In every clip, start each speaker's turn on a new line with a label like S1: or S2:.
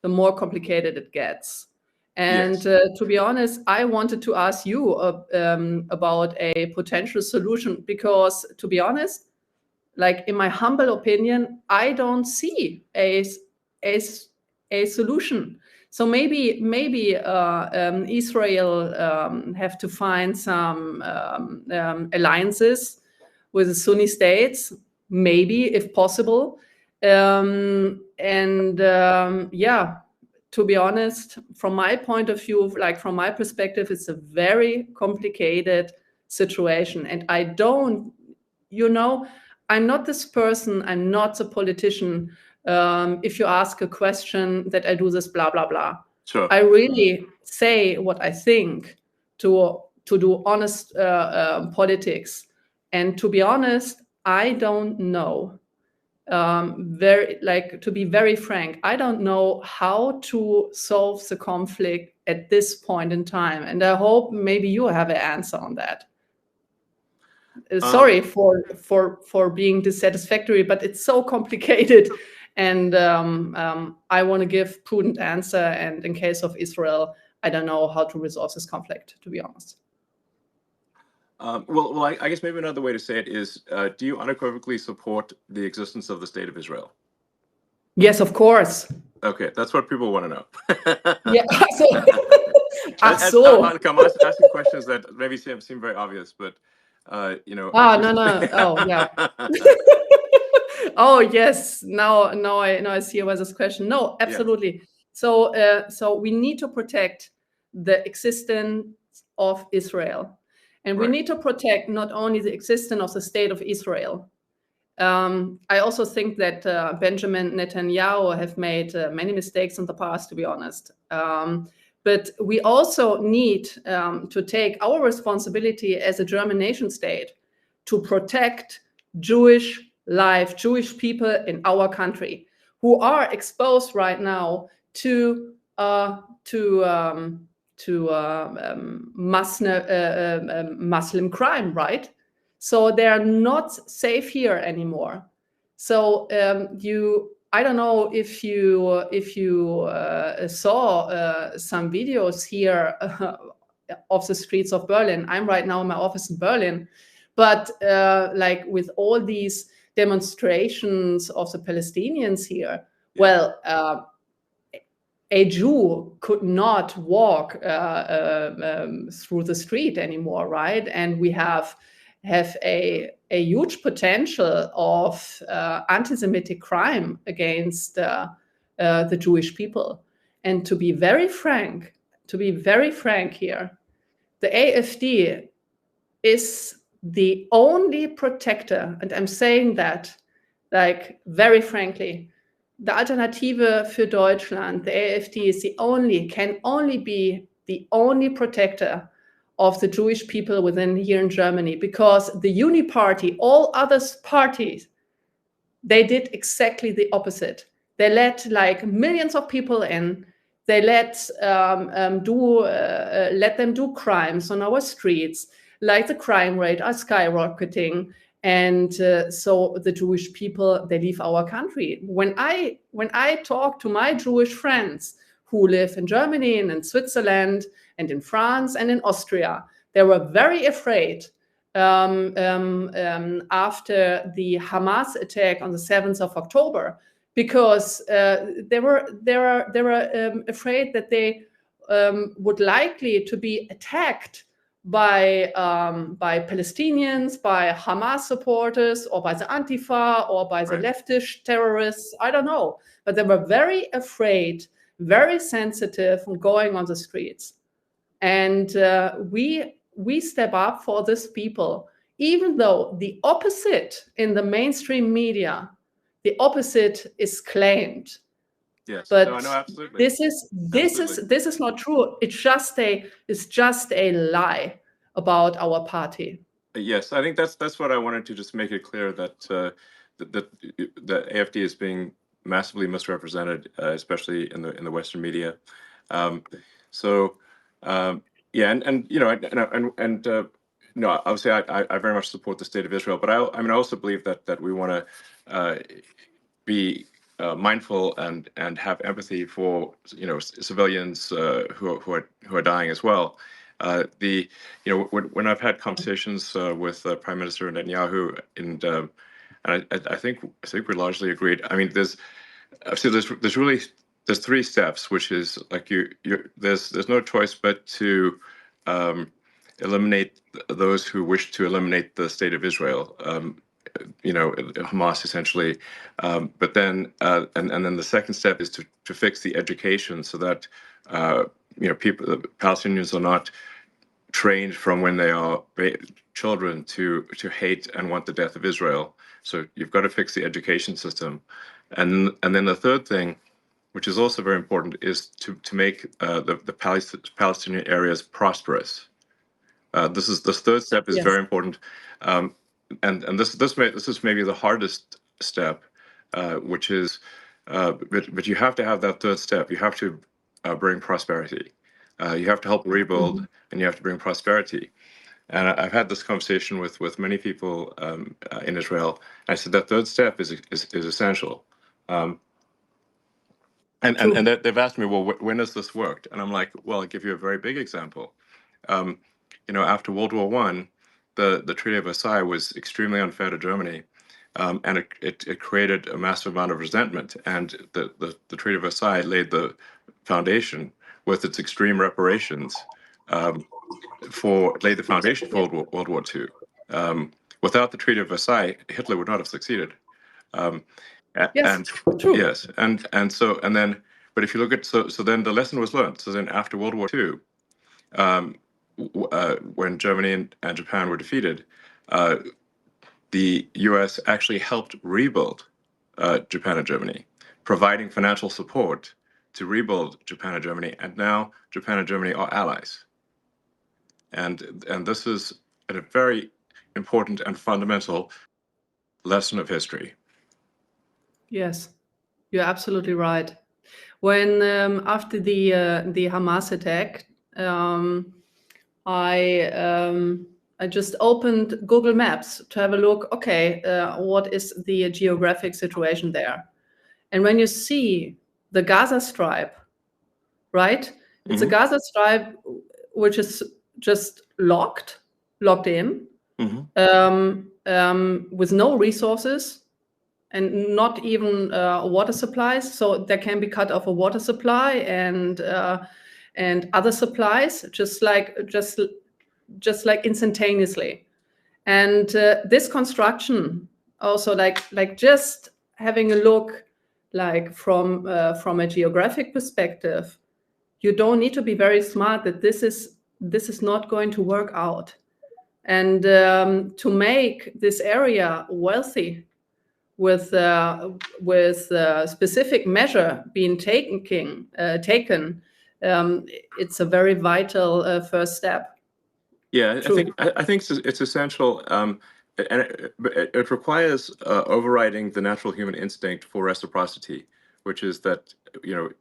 S1: the more complicated it gets. And to be honest, I wanted to ask you about a potential solution, because to be honest, like in my humble opinion, I don't see a solution. So maybe Israel have to find some alliances with the Sunni states, maybe if possible. Yeah, to be honest, from my point of view, like from my perspective, it's a very complicated situation. And I don't, I'm not this person, I'm not a politician. If you ask a question that I do this, blah, blah, blah.
S2: Sure.
S1: I really say what I think to do honest politics. And to be honest, I don't know. To be very frank, I don't know how to solve the conflict at this point in time, and I hope maybe you have an answer on that. Sorry for being dissatisfactory, but it's so complicated, and I want to give prudent answer. And in case of Israel, I don't know how to resolve this conflict, to be honest.
S2: Well, I guess maybe another way to say it is, do you unequivocally support the existence of the state of Israel?
S1: Yes, of course.
S2: Okay, that's what people want to know.
S1: Yeah,
S2: I'm asking questions that maybe seem very obvious, but
S1: no. Oh, yeah. Oh, yes. Now I see where this question. No, absolutely. Yeah. So we need to protect the existence of Israel. And we need to protect not only the existence of the state of Israel. I also think that Benjamin Netanyahu have made many mistakes in the past, to be honest. But we also need to take our responsibility as a German nation state to protect Jewish life, Jewish people in our country who are exposed right now to Muslim crime, right? So they are not safe here anymore. So I don't know if you saw some videos here of the streets of Berlin. I'm right now in my office in Berlin, but like with all these demonstrations of the Palestinians here, well, a Jew could not walk through the street anymore, right? And we have a huge potential of anti-Semitic crime against the Jewish people. And to be very frank here, the AfD is the only protector, and I'm saying that like very frankly, the Alternative für Deutschland, the AfD, can only be the only protector of the Jewish people within here in Germany, because the Uni-Party, all other parties, they did exactly the opposite. They let like millions of people in. They let them do crimes on our streets, like the crime rate are skyrocketing. And so the Jewish people, they leave our country. When I talk to my Jewish friends who live in Germany and in Switzerland and in France and in Austria, they were very afraid after the Hamas attack on the 7th of October, because they were afraid that they would likely to be attacked by Palestinians, by Hamas supporters, or by the Antifa, or by the leftist terrorists. I don't know. But they were very afraid, very sensitive on going on the streets. And we step up for these people, even though the opposite in the mainstream media, the opposite is claimed.
S2: Yes,
S1: but
S2: no, absolutely.
S1: This is not true. It's just a lie about our party.
S2: Yes, I think that's what I wanted to just make it clear, that the AfD is being massively misrepresented, especially in the Western media. Yeah, obviously I very much support the state of Israel, but I also believe that we want to be mindful and have empathy for civilians who are dying as well. When I've had conversations with Prime Minister Netanyahu, and I think we're largely agreed. I mean, there's three steps, which is like there's no choice but to eliminate those who wish to eliminate the state of Israel. Hamas essentially, but then and then the second step is to fix the education so that the Palestinians are not trained from when they are children to hate and want the death of Israel. So you've got to fix the education system, and then the third thing, which is also very important, is to make the Palestinian areas prosperous. This third step is very important. And this is maybe the hardest step, which is, but you have to have that third step. You have to bring prosperity. You have to help rebuild, and you have to bring prosperity. And I've had this conversation with many people in Israel. I said that third step is essential. And they've asked me, well, when has this worked? And I'm like, well, I'll give you a very big example. After World War I, the Treaty of Versailles was extremely unfair to Germany, and it created a massive amount of resentment. And the Treaty of Versailles laid the foundation with its extreme reparations laid the foundation for World War II. Without the Treaty of Versailles, Hitler would not have succeeded.
S1: Yes, true.
S2: Yes, but if you look at then the lesson was learned. So then after World War II. When Germany and Japan were defeated, the U.S. actually helped rebuild Japan and Germany, providing financial support to rebuild Japan and Germany. And now Japan and Germany are allies. And this is a very important and fundamental lesson of history.
S1: Yes, you're absolutely right. When after the Hamas attack, I just opened Google Maps to have a look. Okay, what is the geographic situation there? And when you see the Gaza Strip, right? It's a Gaza Strip which is just locked in, with no resources and not even water supplies. So there can be cut off a water supply and other supplies, just like instantaneously. And this construction also, like just having a look, like from a geographic perspective, you don't need to be very smart that this is not going to work out. And to make this area wealthy with specific measure being taken, it's a very vital first step.
S2: Yeah, I think it's essential, and it requires overriding the natural human instinct for reciprocity, which is that to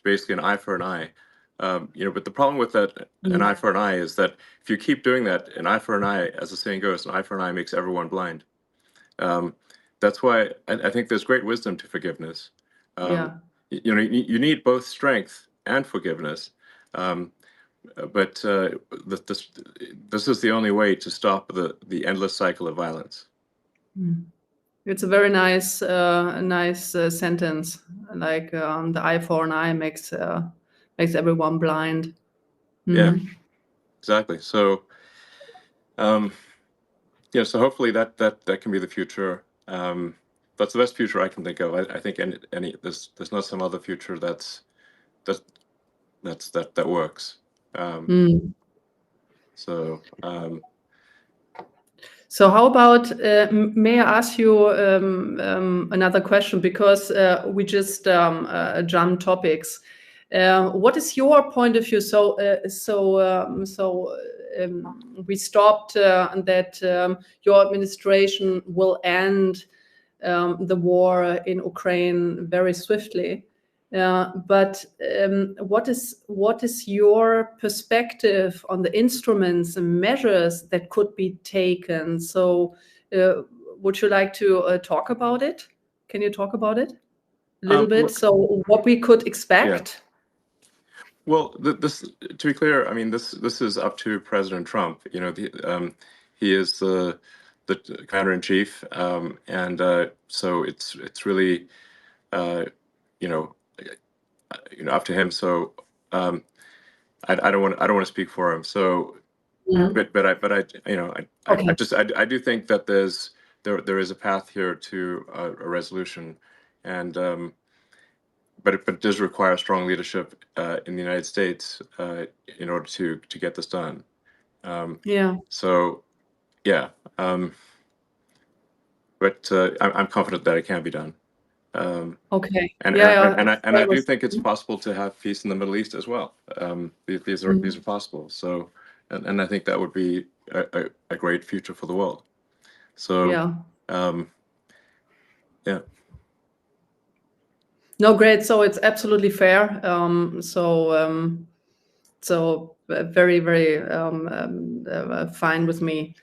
S2: basically an eye for an eye. But the problem with that, an eye for an eye, is that if you keep doing that, an eye for an eye, as the saying goes, an eye for an eye makes everyone blind. That's why I think there's great wisdom to forgiveness. You need both strength and forgiveness, but this is the only way to stop the endless cycle of violence.
S1: It's a very nice sentence. Like the eye for an eye makes everyone blind.
S2: Yeah, exactly. So, so hopefully that can be the future. That's the best future I can think of. I think there's not some other future that works.
S1: So how about, may I ask you another question, because we just jumped topics. What is your point of view? We stopped that your administration will end the war in Ukraine very swiftly. But what is your perspective on the instruments and measures that could be taken? So would you like to talk about it? Can you talk about it? little bit? So what we could expect?
S2: Well, this, to be clear, I mean, this is up to President Trump. You know, he is the commander-in-chief, and so it's really you know up to him. So I don't want to speak for him. So, but I you know I do think that there is a path here to a resolution, and but it does require strong leadership in the United States in order to get this done. So yeah, but I'm confident that it can be done.
S1: Okay.
S2: And I do think it's possible to have peace in the Middle East as well. These are possible. So, and I think that would be a great future for the world. So yeah.
S1: No, great. So it's absolutely fair. So very, very fine with me.